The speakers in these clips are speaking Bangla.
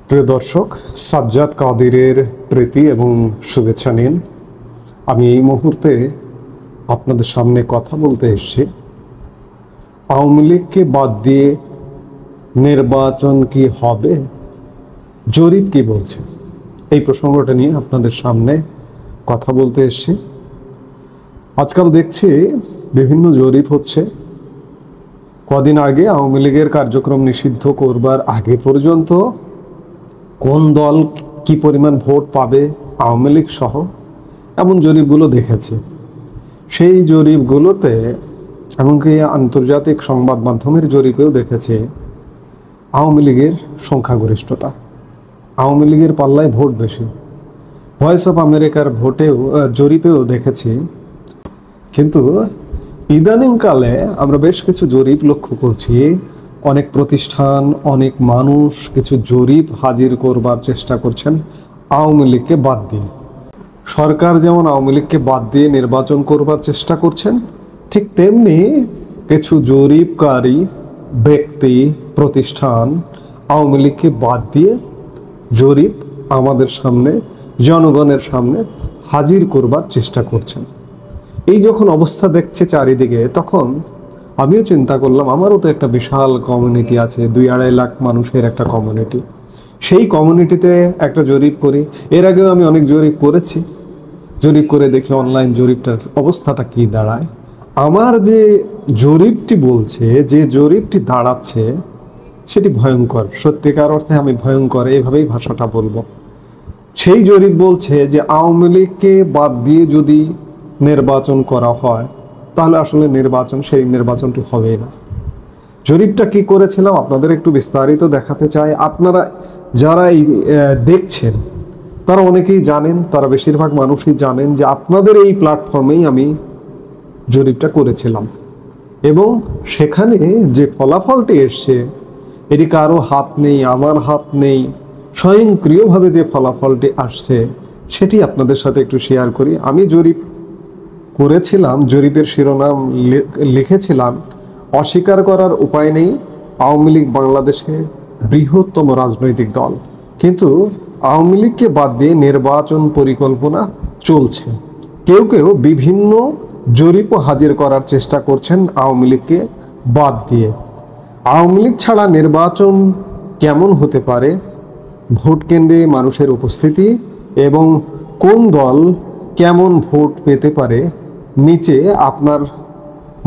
প্রিয় দর্শক, সাজ্জাদ কাদিরের প্রীতি এবং শুভেচ্ছা নিন। আমি এই মুহূর্তে আপনাদের সামনে কথা বলতে এসেছি আওয়ামী লীগকে বাদ দিয়ে নির্বাচন কি হবে, জরিপ কি বলছে, এই প্রসঙ্গটা নিয়ে আপনাদের সামনে কথা বলতে এসেছি। আজকাল দেখছি বিভিন্ন জরিপ হচ্ছে। কদিন আগে আওয়ামী লীগের কার্যক্রম নিষিদ্ধ করবার আগে পর্যন্ত কোন দল কি পরিমাণ ভোট পাবে আওয়ামী লীগ সহ এমন জরিপগুলো দেখেছি। সেই জরিপগুলোতে এমনকি আন্তর্জাতিক সংবাদ মাধ্যমের জরিপেও দেখেছি আওয়ামী লীগের সংখ্যাগরিষ্ঠতা, আওয়ামী লীগের পাল্লায় ভোট বেশি। ভয়েস অফ আমেরিকার জরিপেও দেখেছি। কিন্তু ইদানিংকালে আমরা বেশ কিছু জরিপ লক্ষ্য করছি। অনেক প্রতিষ্ঠান, অনেক মানুষ কিছু জরিপ হাজির করবার চেষ্টা করছেন আওয়ামী লীগকে বাদ দিয়ে। সরকার যেমন আওয়ামী লীগকে বাদ দিয়ে নির্বাচন করবার চেষ্টা করছেন, ঠিক তেমনি কিছু জরিপকারী ব্যক্তি, প্রতিষ্ঠান আওয়ামী লীগকে বাদ দিয়ে জরিপ আমাদের সামনে, জনগণের সামনে হাজির করবার চেষ্টা করছেন। এই যখন অবস্থা দেখছে চারিদিকে, তখন আমিও চিন্তা করলাম আমারও তো একটা বিশাল কমিউনিটি আছে, 2-2.5 লাখ মানুষের একটা কমিউনিটি। সেই কমিউনিটিতে একটা জরিপ করি। এর আগেও আমি অনেক জরিপ করেছি। জরিপ করে দেখি অনলাইন জরিপটার অবস্থাটা কি দাঁড়ায়। আমার যে জরিপটি বলছে, যে জরিপটি দাঁড়াচ্ছে, সেটি ভয়ঙ্কর। সত্যিকার অর্থে আমি ভয়ঙ্কর এইভাবেই ভাষাটা বলবো। সেই জরিপ বলছে যে আওয়ামী লীগকে বাদ দিয়ে যদি নির্বাচন করা হয় তাহলে আসলে সেই নির্বাচনটি হবেই না। জরিপটা কি করেছিলাম আপনাদের একটু বিস্তারিত দেখাতে চাই। আপনারা যারা দেখছেন তারা অনেকেই জানেন, তারা বেশিরভাগ মানুষই জানেন যে আপনাদের এই প্ল্যাটফর্মেই আমি জরিপটা করেছিলাম এবং সেখানে যে ফলাফলটি এসছে এটি কারো হাত নেই, আমার হাত নেই। স্বয়ংক্রিয়ভাবে যে ফলাফলটি আসছে সেটি আপনাদের সাথে একটু শেয়ার করি। আমি জরিপ করেছিলাম, জরিপের শিরোনাম লিখেছিলাম অস্বীকার করার উপায় নেই, আওয়ামী লীগ বাংলাদেশের বৃহত্তম রাজনৈতিক দল, কিন্তু আওয়ামী লীগকে বাদ দিয়ে নির্বাচন পরিকল্পনা চলছে। কেউ কেউ বিভিন্ন জরিপও হাজির করার চেষ্টা করছেন আওয়ামী লীগকে বাদ দিয়ে। আওয়ামী লীগ ছাড়া নির্বাচন কেমন হতে পারে, ভোট কেন্দ্রে মানুষের উপস্থিতি এবং কোন দল কেমন ভোট পেতে পারে, নিচে আপনার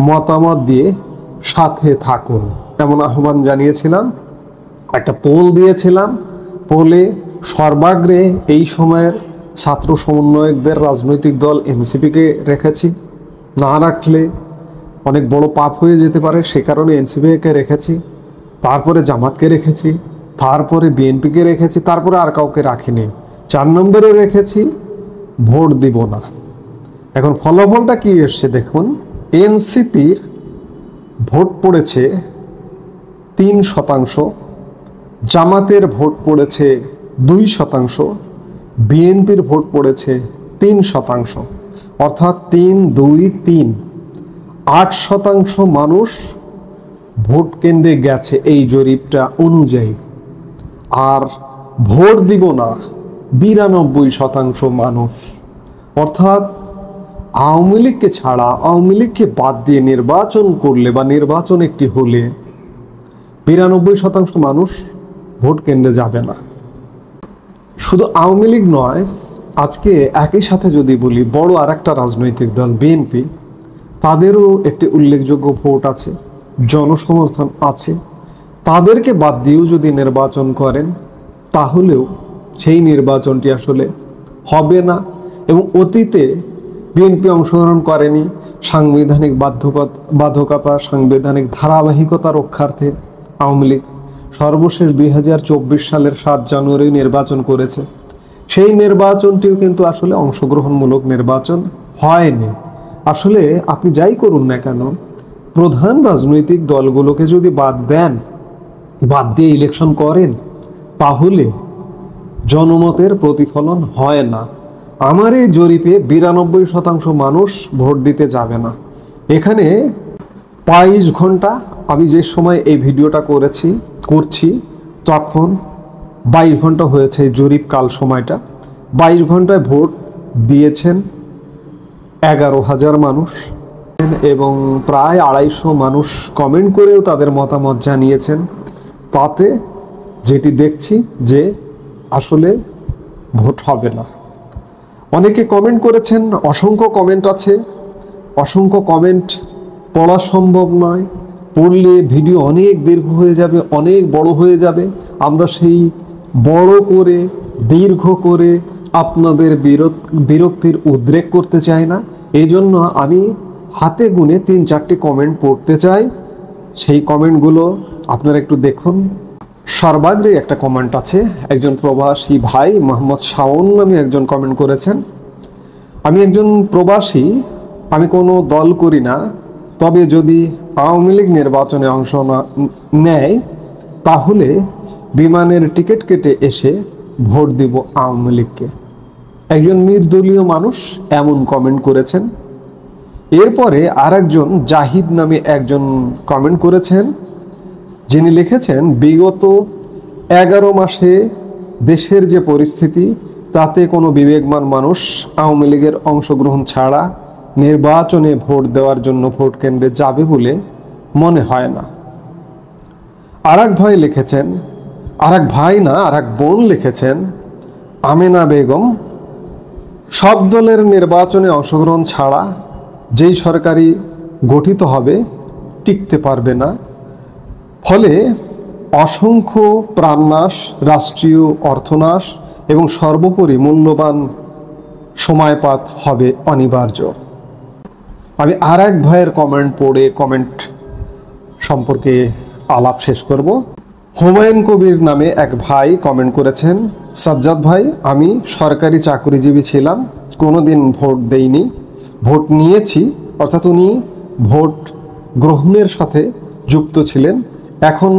মতামত দিয়ে সাথে থাকুন এমন আহ্বান জানিয়েছিলাম। একটা পোল দিয়েছিলাম। পোলে সর্বাগ্রে এই সময়ের ছাত্র সমন্বয়কদের রাজনৈতিক দল এনসিপিকে রেখেছি। না রাখলে অনেক বড় পাপ হয়ে যেতে পারে, সে কারণে এনসিপিকে রেখেছি। তারপরে জামাতকে রেখেছি, তারপরে বিএনপিকে রেখেছি, তারপরে আর কাউকে রাখিনি। 4 নম্বরে রেখেছি ভোট দিব না। এখন ফলাফলটা কি এসছে দেখুন। এনসিপির ভোট পড়েছে 3%, জামাতের ভোট পড়েছে 2%, বিএনপির ভোট পড়েছে 3%, অর্থাৎ 3-2-3, 8% মানুষ ভোট কেন্দ্রে গেছে এই জরিপটা অনুযায়ী। আর ভোট দিব না 92% মানুষ। অর্থাৎ আওয়ামী লীগকে ছাড়া, আওয়ামী লীগকে বাদ দিয়ে নির্বাচন করলে বা নির্বাচন একটি হলে 92% মানুষ ভোট কেন্দ্রে যাবে না। শুধু আওয়ামী লীগ নয়, আজকে একই সাথে যদি বলি বড় আর একটা রাজনৈতিক দল বিএনপি, তাদেরও একটি উল্লেখযোগ্য ভোট আছে, জনসমর্থন আছে। তাদেরকে বাদ দিয়েও যদি নির্বাচন করেন তাহলেও সেই নির্বাচনটি আসলে হবে না। এবং অতীতে বিএনপি অংশগ্রহণ করেনি। সাংবিধানিক বাধ্যকতা, সাংবিধানিক ধারাবাহিকতা রক্ষার্থে আওয়ামী লীগ সর্বশেষ 2024 সালের 7 জানুয়ারি নির্বাচন করেছে। সেই নির্বাচনটিও কিন্তু আসলে অংশগ্রহণমূলক নির্বাচন হয়নি। আসলে আপনি যাই করুন না কেন, প্রধান রাজনৈতিক দলগুলোকে যদি বাদ দিয়ে ইলেকশন করেন তাহলে জনমতের প্রতিফলন হয় না। আমার এই জরিপে 92% মানুষ ভোট দিতে যাবে না। এখানে 22 ঘন্টা আমি যে সময় এই ভিডিওটা করছি তখন 22 ঘন্টা হয়েছে এই জরিপ কাল সময়টা। 22 ঘন্টায় ভোট দিয়েছেন 11,000 মানুষ এবং প্রায় 250 মানুষ কমেন্ট করেও তাদের মতামত জানিয়েছেন। তাতে যেটি দেখছি যে আসলে ভোট হবে না। অনেকে কমেন্ট করেছেন, অসংখ্য কমেন্ট আছে, অসংখ্য কমেন্ট পড়া সম্ভব নয়। পড়লে ভিডিও অনেক দীর্ঘ হয়ে যাবে, অনেক বড় হয়ে যাবে। আমরা সেই বড় করে দীর্ঘ করে আপনাদের বিরক্তির উদ্রেক করতে চাই না। এই জন্য আমি হাতে গুনে 3-4টি কমেন্ট পড়তে চাই। সেই কমেন্টগুলো আপনারা একটু দেখুন। সর্বাগ্রে একটা কমেন্ট আছে, একজন প্রবাসী ভাই মোহাম্মদ শাওন নামে একজন কমেন্ট করেছেন। আমি একজন প্রবাসী, আমি কোনো দল করি না, তবে যদি আওয়ামী লীগ নির্বাচনে অংশ নেয় তাহলে বিমানের টিকিট কেটে এসে ভোট দিব আওয়ামী লীগকে। একজন নির্দলীয় মানুষ এমন কমেন্ট করেছেন। এরপরে আরেকজন জাহিদ নামে একজন কমেন্ট করেছেন, যিনি লিখেছেন বিগত 11 মাসে দেশের যে পরিস্থিতি তাতে কোনো বিবেকমান মানুষ আওয়ামী লীগের অংশগ্রহণ ছাড়া নির্বাচনে ভোট দেওয়ার জন্য ভোট কেন্দ্রে যাবে বলে মনে হয় না। আরেক ভাই লিখেছেন, আরেক ভাই না আরেক বোন লিখেছেন, আমেনা বেগম, সব দলের নির্বাচনে অংশগ্রহণ ছাড়া যেই সরকারি গঠিত হবে টিকতে পারবে না, ফলে অসংখ্য প্রাণনাশ, রাষ্ট্রীয় অর্থনাশ এবং সর্বোপরি মূল্যবান সময়পাত হবে অনিবার্য। আমি আর এক ভাইয়ের কমেন্ট পড়ে কমেন্ট সম্পর্কে আলাপ শেষ করব। হুমায়ুন কবির নামে এক ভাই কমেন্ট করেছেন, সাজ্জাদ ভাই, আমি সরকারি চাকরিজীবী ছিলাম, কোনোদিন ভোট দেইনি, ভোট নিয়েছি, অর্থাৎ উনি ভোট গ্রহণের সাথে যুক্ত ছিলেন, এখন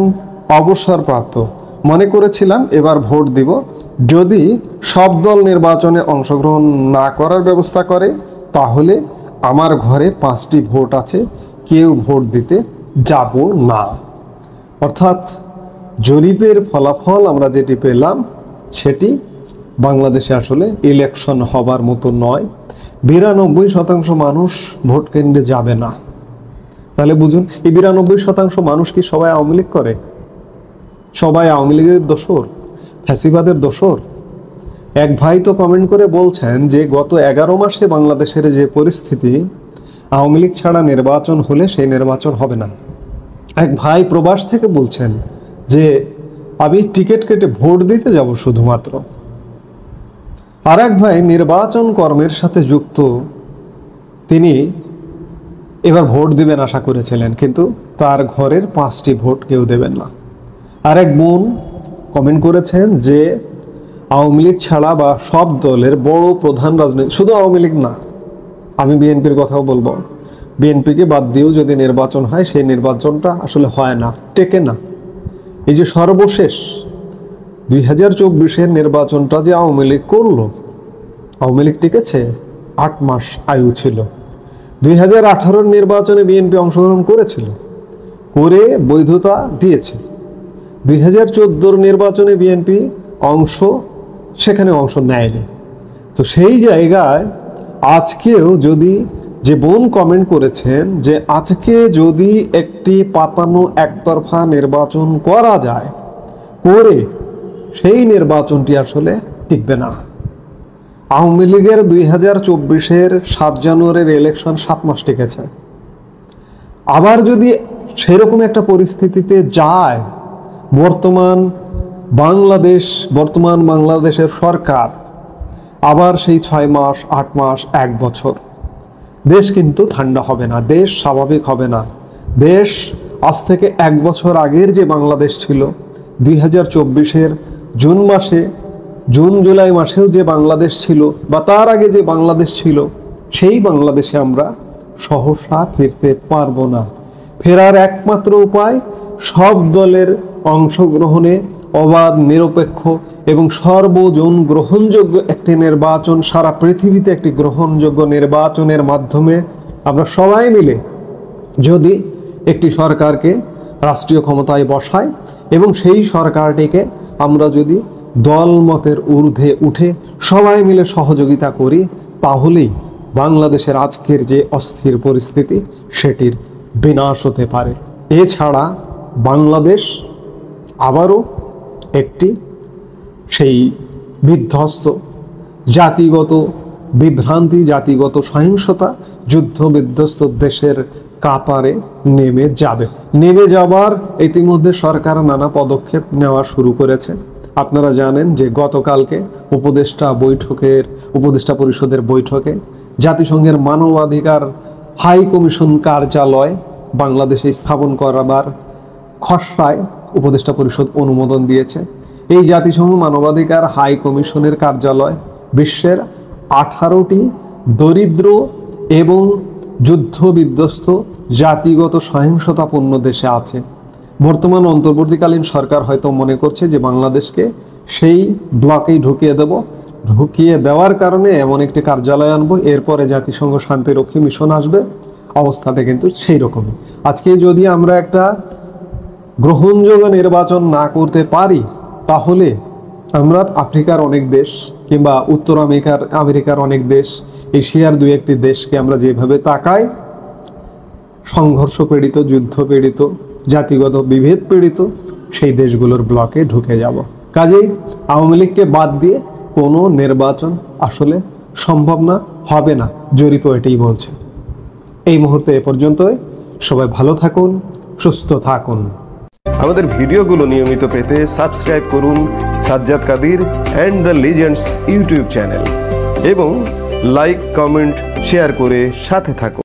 অবসরপ্রাপ্ত। মনে করেছিলাম এবার ভোট দিব, যদি সব দল নির্বাচনে অংশগ্রহণ না করার ব্যবস্থা করে তাহলে আমার ঘরে 5টি ভোট আছে, কেউ ভোট দিতে যাব না। অর্থাৎ জরিপের ফলাফল আমরা যেটি পেলাম সেটি বাংলাদেশে আসলে ইলেকশন হবার মতো নয়। 92% মানুষ ভোট কেন্দ্রে যাবে না। তাহলে বুঝুন, এই 92% মানুষ কি সবাই আওয়ামী লীগ করে? সবাই আওয়ামী লীগের দোসর, ফ্যাসিবাদের দোসর? এক ভাই তো কমেন্ট করে বলছেন যে গত 11 মাসে বাংলাদেশের যে পরিস্থিতি, আওয়ামী লীগ ছাড়া নির্বাচন হলে সেই নির্বাচন হবে না। এক ভাই প্রবাস থেকে বলছেন যে আমি টিকিট কেটে ভোট দিতে যাব শুধুমাত্র। আর এক ভাই নির্বাচন কর্মের সাথে যুক্ত, তিনি এবার ভোট দিবেন আশা করেছিলেন, কিন্তু তার ঘরের 5টি ভোট কেউ দেবেন না। আর এক বোন কমেন্ট করেছেন যে আওয়ামী লীগ ছাড়া বা সব দলের বড় প্রধান রাজনৈতিক, শুধু আওয়ামী লীগ না, আমি বিএনপির কথাও বলবো, বিএনপিকে বাদ দিয়েও যদি নির্বাচন হয় সেই নির্বাচনটা আসলে হয় না, টেকে না। এই যে সর্বশেষ 2024-এর নির্বাচনটা যে আওয়ামী লীগ করলো, আওয়ামী লীগ টিকেছে, 8 মাস আয়ু ছিল। 2018-এর নির্বাচনে বিএনপি অংশগ্রহণ করেছিল, করে বৈধতা দিয়েছে। 2014-এর নির্বাচনে বিএনপি সেখানে অংশ নেয়নি। তো সেই জায়গায় আজকেও যদি, যে বোন কমেন্ট করেছেন যে আজকে যদি একটি পাতানো একতরফা নির্বাচন করা যায়, করে সেই নির্বাচনটি আসলে টিকবে না। আওয়ামী লীগের 2024-এর 7 জানুয়ারির ইলেকশন 7 মাস টিকেছে। আবার যদি সেরকম একটা পরিস্থিতিতে যায়, বর্তমান বাংলাদেশের সরকার আবার সেই 6 মাস, 8 মাস, 1 বছর, দেশ কিন্তু ঠান্ডা হবে না, দেশ স্বাভাবিক হবে না। দেশ আজ থেকে 1 বছর আগের যে বাংলাদেশ ছিল, 2024-এর জুন জুলাই মাসেও যে বাংলাদেশ ছিল বা তার আগে যে বাংলাদেশ ছিল, সেই বাংলাদেশে আমরা সহসা ফিরতে পারবো না। ফেরার একমাত্র উপায় সব দলের অংশগ্রহণে অবাধ, নিরপেক্ষ এবং সর্বজন গ্রহণযোগ্য একটি নির্বাচন, সারা পৃথিবীতে একটি গ্রহণযোগ্য নির্বাচনের মাধ্যমে আমরা সবাই মিলে যদি একটি সরকারকে রাষ্ট্রীয় ক্ষমতায় বসাই এবং সেই সরকারটিকে আমরা যদি দল মতের ঊর্ধ্বে উঠে সবাই মিলে সহযোগিতা করি, তাহলেই বাংলাদেশের আজকের যে অস্থির পরিস্থিতি সেটির বিনাশ হতে পারে। এছাড়া বাংলাদেশ আবারও একটি সেই বিধ্বস্ত জাতিগত বিভ্রান্তি, জাতিগত সহিংসতা, যুদ্ধ বিধ্বস্ত দেশের কাতারে নেমে যাবার ইতিমধ্যে সরকার নানা পদক্ষেপ নেওয়া শুরু করেছে। আপনারা জানেন যে গতকালকে উপদেষ্টা পরিষদের বৈঠকে জাতিসংঘের মানবাধিকার হাই কমিশন কার্যালয় বাংলাদেশে স্থাপন করাবার খসড়ায় উপদেষ্টা পরিষদ অনুমোদন দিয়েছে। এই জাতিসংঘ মানবাধিকার হাই কমিশনের কার্যালয় বিশ্বের 18টি দরিদ্র এবং যুদ্ধ বিধ্বস্ত জাতিগত সহিংসতাপূর্ণ দেশে আছে। বর্তমান অন্তর্বর্তীকালীন সরকার হয়তো মনে করছে যে বাংলাদেশকে সেই ব্লকেই ঢুকিয়ে দেওয়ার কারণে এমন একটি কার্যালয় আনবো, এরপরে জাতিসংঘ শান্তিরক্ষী মিশন আসবে। অবস্থাটা কিন্তু সেই রকমই। আজকে যদি আমরা একটা গ্রহণযোগ্য নির্বাচন না করতে পারি, তাহলে আমরা আফ্রিকার অনেক দেশ কিংবা উত্তর আমেরিকার অনেক দেশ, এশিয়ার 2-1টি দেশকে আমরা যেভাবে তাকাই, সংঘর্ষ পীড়িত, যুদ্ধ পীড়িত, জাতিগত বিভেদ পীড়িত সেই দেশগুলোর ব্লকে ঢুকে যাব। কাজেই আওয়ামী লীগকে বাদ দিয়ে কোনো নির্বাচন আসলে সম্ভব না, হবে না, জরিপ এটাই বলছে। এই মুহূর্তে এ পর্যন্তই। সবাই ভালো থাকুন, সুস্থ থাকুন। আমাদের ভিডিওগুলো নিয়মিত পেতে সাবস্ক্রাইব করুন Sajjad Kadir and the legends YouTube channel এবং লাইক, কমেন্ট, শেয়ার করে সাথে থাকুন।